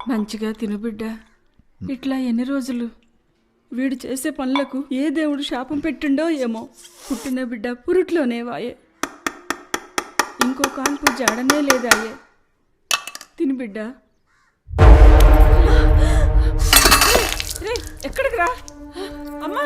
మంచిగా తిను బిడ్డ. ఇట్లా ఎన్ని రోజులు? వీడు చేసే పనులకు ఏ దేవుడు శాపం పెట్టిండో ఏమో. పుట్టిన బిడ్డ పురుట్లోనే వాయే, ఇంకో కాన్పు జాడనే లేదాయే. తిను బిడ్డ. ఎక్కడికి రా అమ్మా.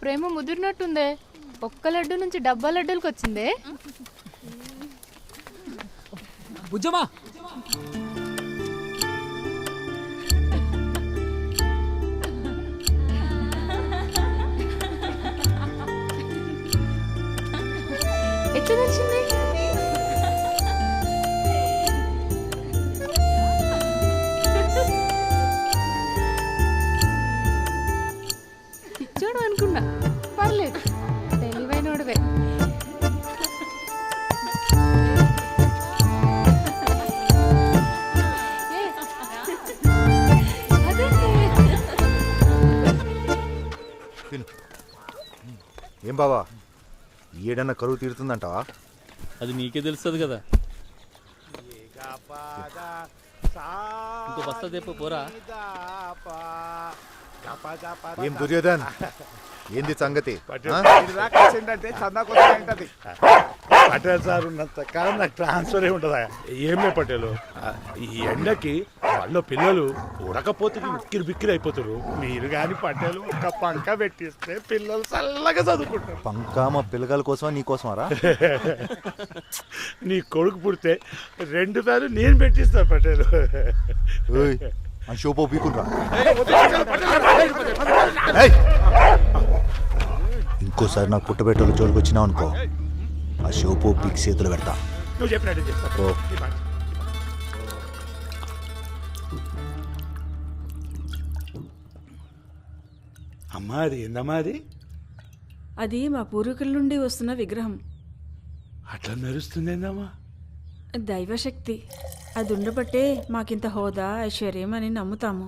ప్రేమ ముదిరినట్టుందే. ఒక్క లడ్డు నుంచి డబ్బా లడ్డూలకు వచ్చిందే. బుజ్జమా ఎట్లా తెలిసింది? పిచ్చోడు అనుకున్నా, పర్లేదు, తెలివైనోడువే. ఏం బావా, ఏడన్నా కరువు తీరుతుందంటావా? అది నీకే తెలుస్తుంది కదా. ఇంకో బస్తా తెప్ప పోరా. ఏం దుర్యోధన్, ఏంది సంగతి? పటేల్ సార్ ఉన్నంత కాలం నాకు ట్రాన్స్ఫర్ ఉంటుందా? ఏమే పటేలు, ఈ ఎండకి వాళ్ళు పిల్లలు ఉడకపోతే ఉక్కిరి బిక్కిరి అయిపోతారు. మీరు కానీ పటేలు ఒక పంక పెట్టిస్తే పిల్లలు చల్లగా చదువుకుంటారు. పంక మా పిల్లగాల కోసం నీ కోసమారా? నీ కొడుకు పుడితే 2 సార్లు నేను పెట్టిస్తాను పటేలు. షోపో పీకురా. ఇంకోసారి నాకు పుట్టబెట్టోళ్ళు జోలికి వచ్చినావు అనుకో, ఆ షోపో పీక్ చేతులు పెడతా. నువ్వు చెప్పినట్టు చేస్తా. అమ్మా, అది ఏందమ్మా? అది మా పూర్వీకుల నుండి వస్తున్న విగ్రహం. అట్లా మెరుస్తుందేందమ్మా? దైవశక్తి. అది ఉండబట్టే మాకింత హోదా, ఐశ్వర్యం అని నమ్ముతాము.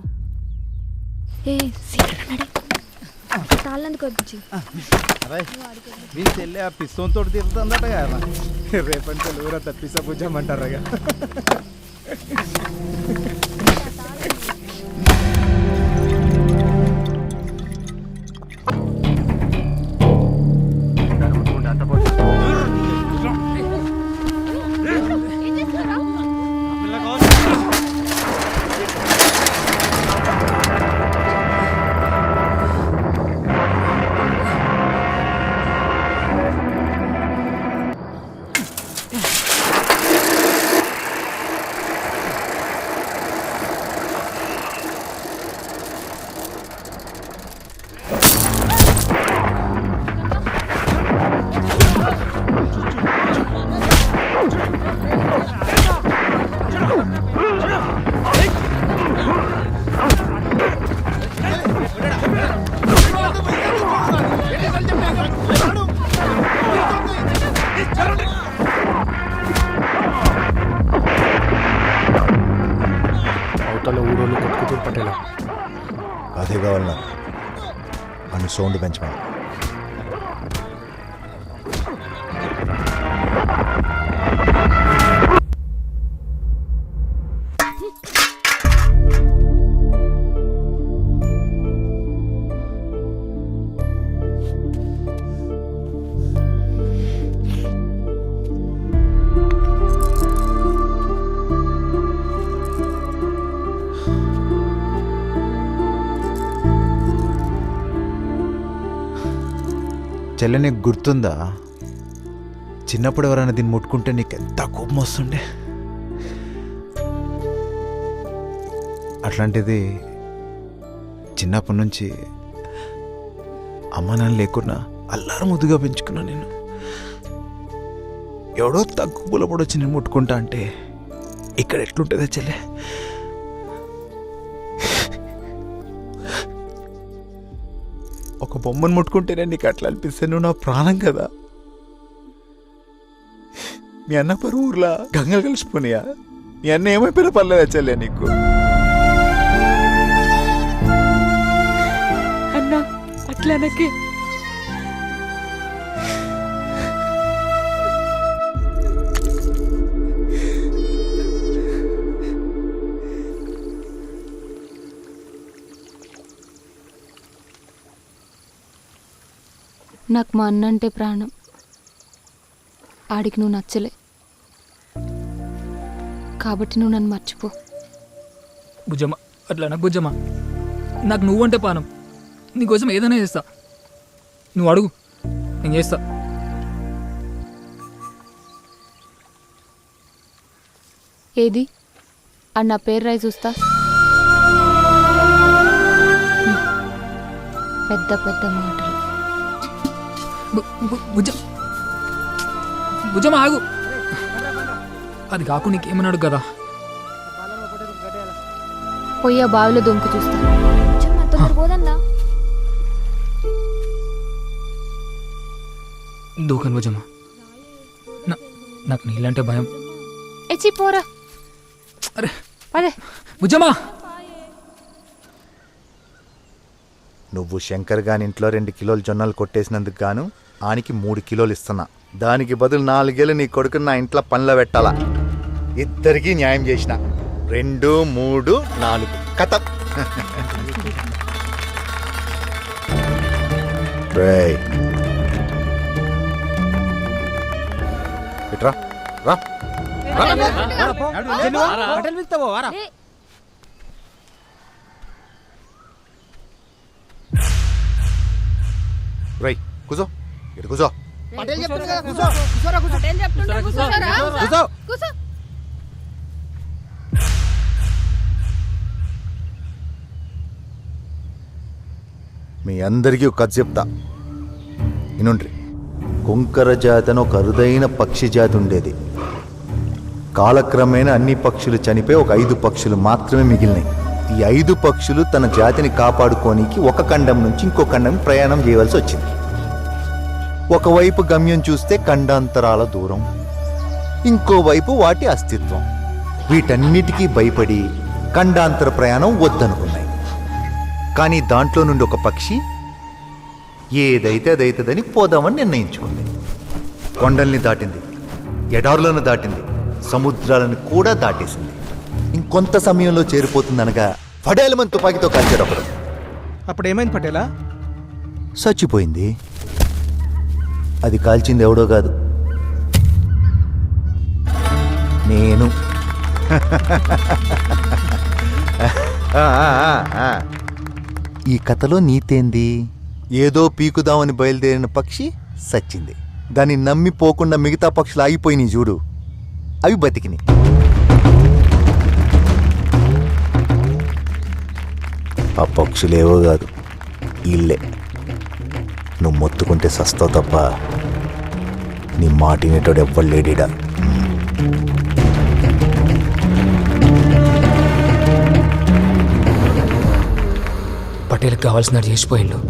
తాళ్ళందుకు వచ్చి మీ చెల్లి ఆ పిస్తం తోటి తిరుగుతుందట కదా. రేపటి ఊరా తప్పిస్తా పూజమంటారా? ఊరోళ్ళు కొట్టుకుతూ పట్టేలా అదే కావాలన్నా అని సౌండ్ పెంచమని. చెల్లె, నీకు గుర్తుందా చిన్నప్పుడు ఎవరైనా దీన్ని ముట్టుకుంటే నీకు ఎంత కోపం వస్తుండే? అట్లాంటిది చిన్నప్పటి నుంచి అమ్మ నాన్న లేకున్నా అల్లారు ముద్దుగా పెంచుకున్నా నేను. ఎవడో తక్కువ పులపడి వచ్చి నేను ముట్టుకుంటా అంటే ఇక్కడ ఎట్లుంటుందా చెల్లె? ఒక బొమ్మను ముట్టుకుంటేనే నీకు అట్లా అనిపిస్తే నువ్వు నా ప్రాణం కదా. మీ అన్న పరు ఊర్లా గంగలు కలిసిపోయినాయా? మీ అన్న ఏమైపోయినా పర్లేదా చెల్లె నీకు? అట్లనకే. నాకు మా అన్న అంటే ప్రాణం. ఆడికి నువ్వు నచ్చలే కాబట్టి నువ్వు నన్ను మర్చిపో. బుజ్జమ్మ అట్లా నాకు బుజ్జమ్మ, నాకు నువ్వంటే పానం. నీకోసం ఏదైనా చేస్తా. నువ్వు అడుగు, నేను చేస్తా. ఏది ఆడు నా పేరు రాయి చూస్తా. పెద్ద పెద్ద మాటలు. బుజ్జమ్మ ఆగు. అది కాకుండా నీకేమన్నాడు కదా. పోయి ఆ బావిలో దొంకు చూస్తా. దూకను బుజ్జమ్మ, నాకు నీళ్ళంటే భయం. ఎచ్చి పోరా. అరే అదే బుజ్జమ్మ. నువ్వు శంకర్ గాని ఇంట్లో 2 కిలోలు జొన్నలు కొట్టేసినందుకు గాను ఆనికి 3 కిలోలు ఇస్తున్నా. దానికి బదులు 4 ఏళ్ళు నీ కొడుకుని నా ఇంట్లో పనిలో పెట్టాలా. ఇద్దరికీ న్యాయం చేసిన. 2, 3, 4 కథ. ఇట్రా రా. రై కూసో, ఇటు కూసో. కూసో. మీ అందరికీ ఒక కథ చెప్తా, వినుండ్రి. కుంకర జాతి అని ఒక అరుదైన పక్షి జాతి ఉండేది. కాలక్రమేణా అన్ని పక్షులు చనిపోయి ఒక 5 పక్షులు మాత్రమే మిగిలినాయి. ఈ 5 పక్షులు తన జాతిని కాపాడుకోనికి ఒక ఖండం నుంచి ఇంకో ఖండం ప్రయాణం చేయవలసి వచ్చింది. ఒకవైపు గమ్యం చూస్తే ఖండాంతరాల దూరం, ఇంకోవైపు వాటి అస్తిత్వం. వీటన్నిటికీ భయపడి ఖండాంతర ప్రయాణం వద్దనుకున్నాయి. కానీ దాంట్లో నుండి ఒక పక్షి ఏదైతే అదైతుందని పోదామని నిర్ణయించుకుంది. కొండల్ని దాటింది, ఎడారులను దాటింది, సముద్రాలను కూడా దాటేసింది. ఇంకొంత సమయంలో చేరిపోతుందనగా పడేలమని తుపాకీతో కాల్చాడు ఒకడు. అప్పుడు ఏమైంది పటేలా? చచ్చిపోయింది. అది కాల్చింది ఎవడో కాదు, నేను. ఈ కథలో నీతేంది? ఏదో పీకుదామని బయలుదేరిన పక్షి సచ్చింది. దాన్ని నమ్మిపోకుండా మిగతా పక్షులు ఆగిపోయినాయి చూడు, అవి బతికినాయి. ఆ పక్షులేవో కాదు, ఇల్లే. నువ్వు మొత్తుకుంటే సస్తావు తప్ప నీ మాట వినేటోడు ఎవ్వరు లేడీడా. పటేల్కి కావాల్సినట్టు చేసిపోయిండు.